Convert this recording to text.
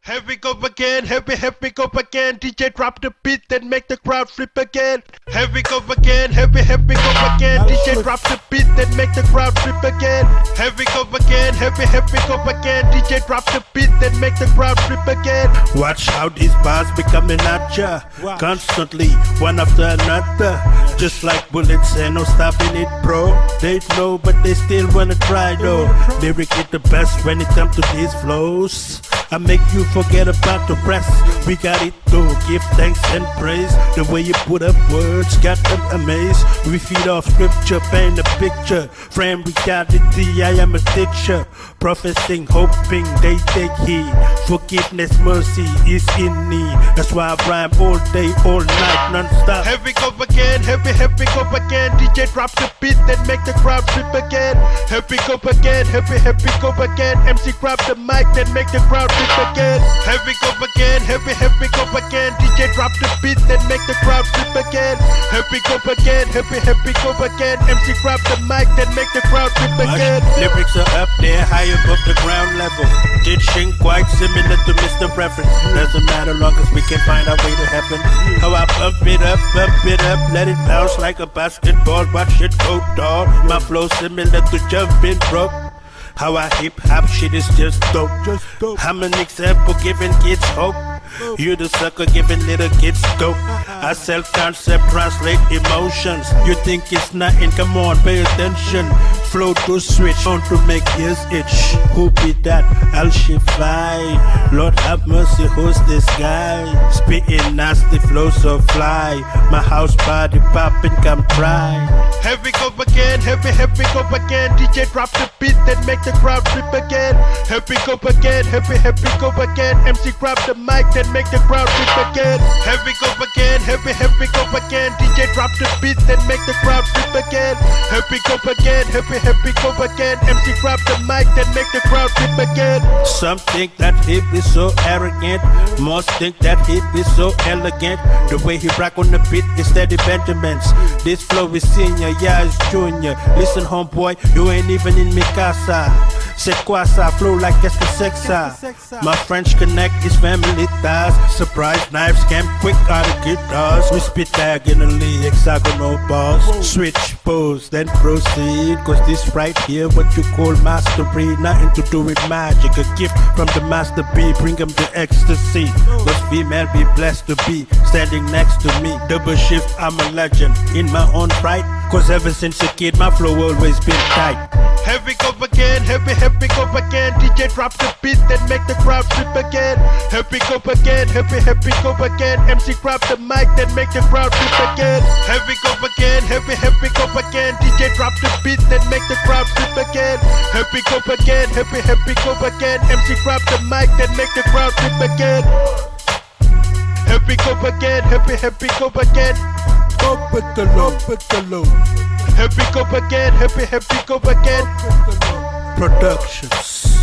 Here we go again, here we go again. DJ drop the beat, then make the crowd flip again. Here we go again, here we go again. DJ drop the beat, then make the crowd flip again. Here we go again, here we go again. DJ drop the beat, then make the crowd flip again. Watch how these bars becoming at ya constantly, one after another. Just like bullets, ain't no stopping it, bro. They know, but they still wanna try though. Lyric is the best when it comes to these flows. I make you forget about the rest. We got it though, give thanks and praise. The way you put up words got them amazed. We feed off scripture, paint a picture. Frame reality, I am a teacher. Professing, hoping they take heed. Forgiveness, mercy is in need. That's why I rhyme all day, all night, non-stop. Here we go again, here we go again. DJ drop the beat, then make the crowd flip again. Here we go again, here we go again. MC grab the mic, then make the crowd flip again. Here we go again, here we go again. DJ drop the beat, then make the crowd flip again. Here we go again, here we go again. MC grab the mic, then make the crowd flip again. Lyrics are up there, high above the ground level. Ditching quite similar to Mr. Reference. Doesn't matter long as we can find our way to heaven. How I pump it up, let it bounce like a basketball. Watch it go, dog. My flow similar to jumping rope. How I hip hop shit is just dope. I'm an example giving kids hope. You the sucker giving little kids dope. I sell concept, translate emotions. You think it's nothing? Come on, pay attention. Flow to switch on to make ears itch. Who be that? Al Shifai. Lord have mercy, who's this guy? Spitting nasty flow so fly. My house body popping, come try. Here we go again, here we go again. DJ drop the beat, then make the crowd flip again. Here we go again, here we go again. MC grab the mic, then make the crowd flip again. Here we go again, here we go again. DJ drop the beat, then make the crowd flip again. Here we go again, here we go again. MC grab the mic, then make the crowd flip again. Some think that hip is so arrogant. Most think that hip is so elegant. The way he rock on the beat is steady Benjamins. This flow is senior, yeah it's junior. Listen homeboy, you ain't even in mi casa. C'est quoi ça? Flow like it's the sexa. My French connect is family ties. Surprise knives came quick out of guitars. We spit diagonally, hexagonal bars. Switch, pose, then proceed. Cause this right here, what you call mastery. Nothing to do with magic. A gift from the master B, bring him to ecstasy. Those female be blessed to be standing next to me. Double shift, I'm a legend in my own right. Cause ever since a kid, my flow always been tight. Here we go again, here we go again. DJ drop the beat, then make the crowd flip again. Here we go again, here we go again. MC grab the mic, then make the crowd flip again. Here we go again, here we go again. DJ drop the beat, then make the crowd flip again. Here we go again, here we go again. MC grab the mic, then make the crowd flip again. Here we go again, here we go again. Up with the low, with the low. Here we go again, here we go again. Productions.